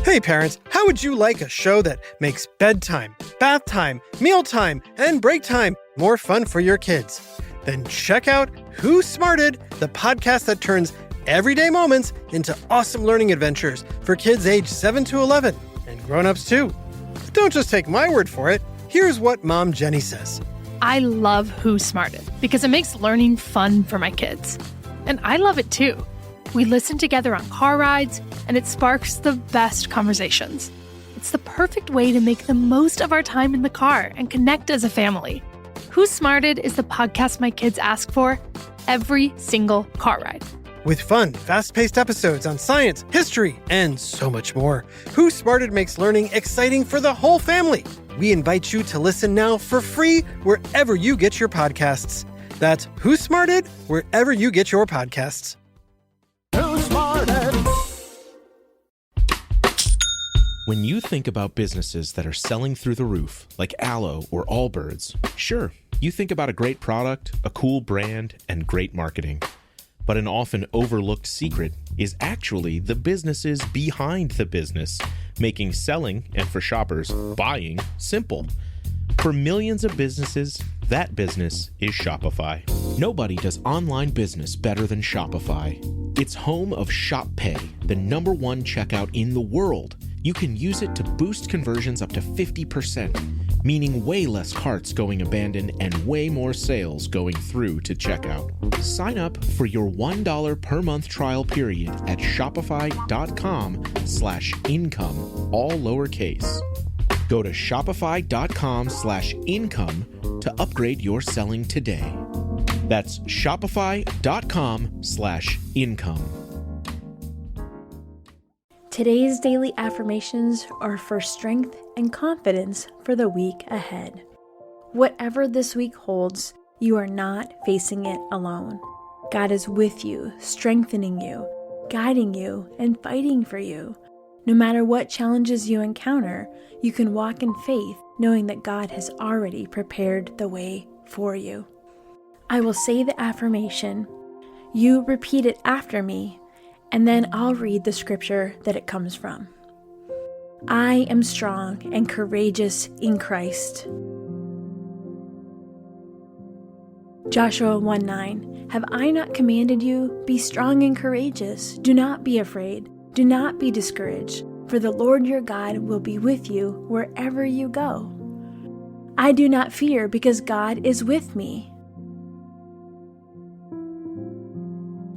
Hey parents, how would you like a show that makes bedtime, bath time, mealtime, and break time more fun for your kids? Then check out Who Smarted, the podcast that turns everyday moments into awesome learning adventures for kids aged 7 to 11, and grown-ups too. But don't just take my word for it. Here's what Mom Jenny says. I love Who Smarted because it makes learning fun for my kids. And I love it too. We listen together on car rides, and it sparks the best conversations. It's the perfect way to make the most of our time in the car and connect as a family. Who Smarted is the podcast my kids ask for every single car ride. With fun, fast-paced episodes on science, history, and so much more, Who Smarted makes learning exciting for the whole family. We invite you to listen now for free wherever you get your podcasts. That's Who Smarted, wherever you get your podcasts. When you think about businesses that are selling through the roof, like Aloe or Allbirds, sure, you think about a great product, a cool brand, and great marketing. But an often overlooked secret is actually the businesses behind the business, making selling, and for shoppers, buying, simple. For millions of businesses, that business is Shopify. Nobody does online business better than Shopify. It's home of Shop Pay, the #1 checkout in the world. You can use it to boost conversions up to 50%, meaning way less carts going abandoned and way more sales going through to checkout. Sign up for your $1 per month trial period at shopify.com/income, all lowercase. Go to shopify.com/income to upgrade your selling today. That's shopify.com/income. Today's daily affirmations are for strength and confidence for the week ahead. Whatever this week holds, you are not facing it alone. God is with you, strengthening you, guiding you, and fighting for you. No matter what challenges you encounter, you can walk in faith, knowing that God has already prepared the way for you. I will say the affirmation. You repeat it after me, and then I'll read the scripture that it comes from. I am strong and courageous in Christ. Joshua 1:9. Have I not commanded you? Be strong and courageous. Do not be afraid. Do not be discouraged, for the Lord your God will be with you wherever you go. I do not fear because God is with me.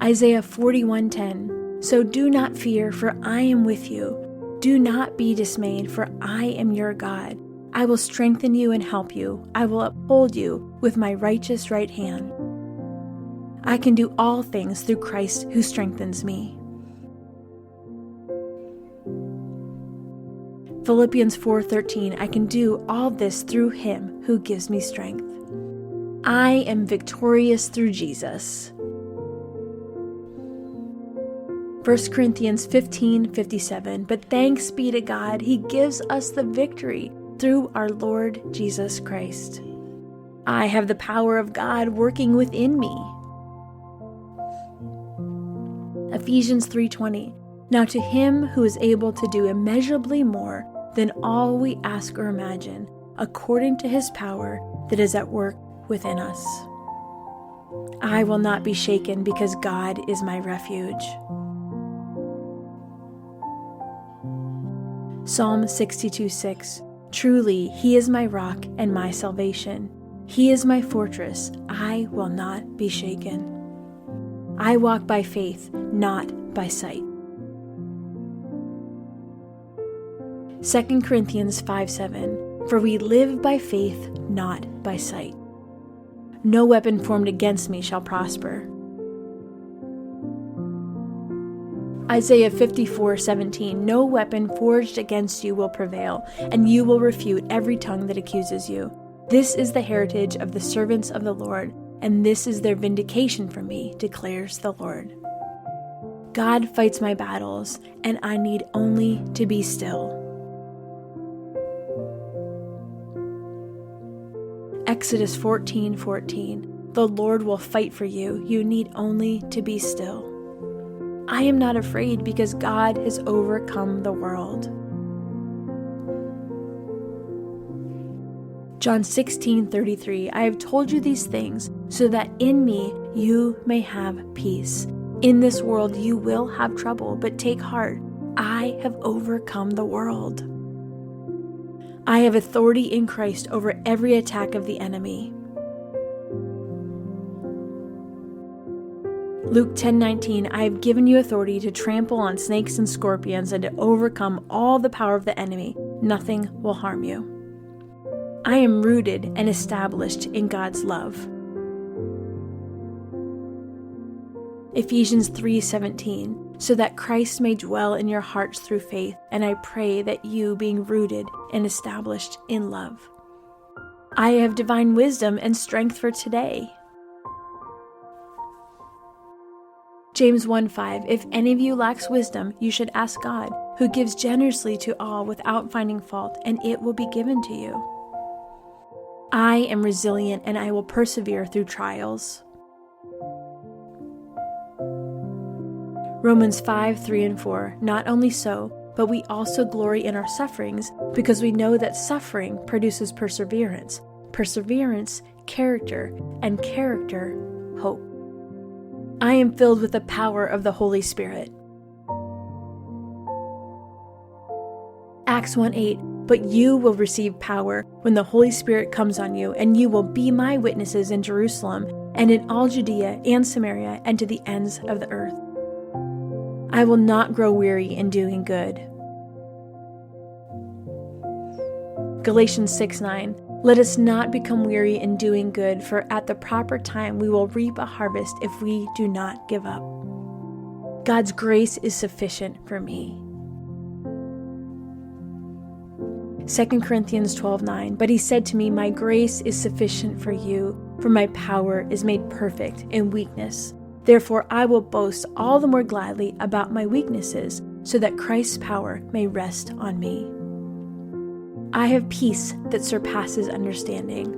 Isaiah 41:10. So do not fear, for I am with you. Do not be dismayed, for I am your God. I will strengthen you and help you. I will uphold you with my righteous right hand. I can do all things through Christ who strengthens me. Philippians 4:13. I can do all this through him who gives me strength. I am victorious through Jesus. 1 Corinthians 15:57, but thanks be to God, he gives us the victory through our Lord Jesus Christ. I have the power of God working within me. Ephesians 3:20, now to him who is able to do immeasurably more than all we ask or imagine, according to his power that is at work within us. I will not be shaken because God is my refuge. Psalm 62:6. Truly, he is my rock and my salvation. He is my fortress. I will not be shaken. I walk by faith, not by sight. 2 Corinthians 5:7. For we live by faith, not by sight. No weapon formed against me shall prosper. Isaiah 54:17, no weapon forged against you will prevail, and you will refute every tongue that accuses you. This is the heritage of the servants of the Lord, and this is their vindication from me, declares the Lord. God fights my battles, and I need only to be still. Exodus 14:14, the Lord will fight for you. You need only to be still. I am not afraid because God has overcome the world. John 16:33, I have told you these things so that in me you may have peace. In this world you will have trouble, but take heart. I have overcome the world. I have authority in Christ over every attack of the enemy. Luke 10:19, I have given you authority to trample on snakes and scorpions and to overcome all the power of the enemy. Nothing will harm you. I am rooted and established in God's love. Ephesians 3:17, so that Christ may dwell in your hearts through faith, and I pray that you, being rooted and established in love. I have divine wisdom and strength for today. James 1:5, if any of you lacks wisdom, you should ask God, who gives generously to all without finding fault, and it will be given to you. I am resilient and I will persevere through trials. Romans 5:3-4, not only so, but we also glory in our sufferings, because we know that suffering produces perseverance, perseverance, character, and character, hope. I am filled with the power of the Holy Spirit. Acts 1:8, but you will receive power when the Holy Spirit comes on you, and you will be my witnesses in Jerusalem and in all Judea and Samaria and to the ends of the earth. I will not grow weary in doing good. Galatians 6:9, let us not become weary in doing good, for at the proper time we will reap a harvest if we do not give up. God's grace is sufficient for me. 2 Corinthians 12:9, but he said to me, my grace is sufficient for you, for my power is made perfect in weakness. Therefore I will boast all the more gladly about my weaknesses, so that Christ's power may rest on me. I have peace that surpasses understanding.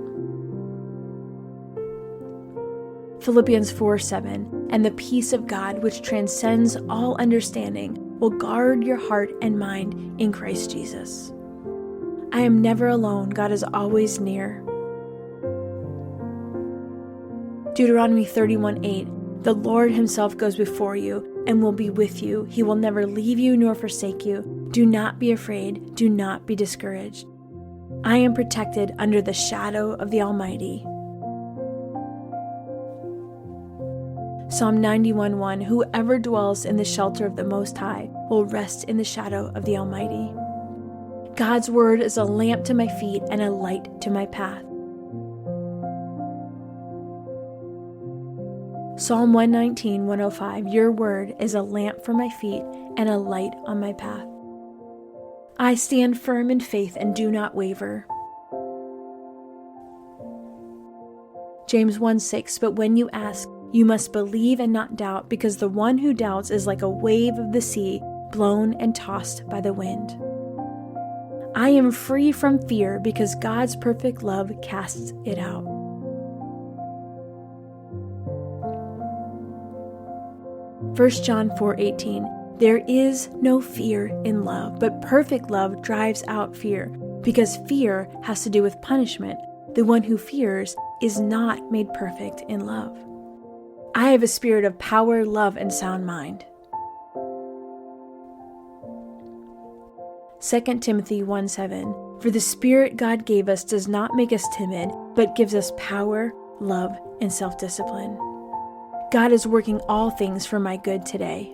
Philippians 4:7, and the peace of God, which transcends all understanding, will guard your heart and mind in Christ Jesus. I am never alone. God is always near. Deuteronomy 31:8, the Lord himself goes before you and will be with you. He will never leave you nor forsake you. Do not be afraid. Do not be discouraged. I am protected under the shadow of the Almighty. Psalm 91:1, whoever dwells in the shelter of the Most High will rest in the shadow of the Almighty. God's word is a lamp to my feet and a light to my path. Psalm 119:105, your word is a lamp for my feet and a light on my path. I stand firm in faith and do not waver. James 1:6, but when you ask, you must believe and not doubt, because the one who doubts is like a wave of the sea, blown and tossed by the wind. I am free from fear because God's perfect love casts it out. First John 4:18, there is no fear in love, but perfect love drives out fear, because fear has to do with punishment. The one who fears is not made perfect in love. I have a spirit of power, love, and sound mind. 2 Timothy 1:7, for the Spirit God gave us does not make us timid, but gives us power, love, and self-discipline. God is working all things for my good today.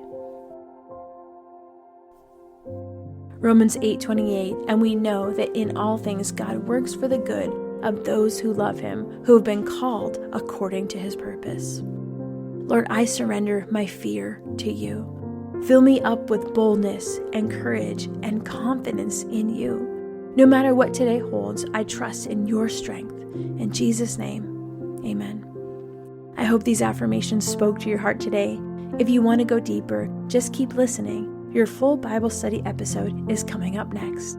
Romans 8:28, and we know that in all things God works for the good of those who love him, who have been called according to his purpose. Lord, I surrender my fear to you. Fill me up with boldness and courage and confidence in you. No matter what today holds, I trust in your strength. In Jesus' name, amen. I hope these affirmations spoke to your heart today. If you want to go deeper, just keep listening. Your full Bible study episode is coming up next.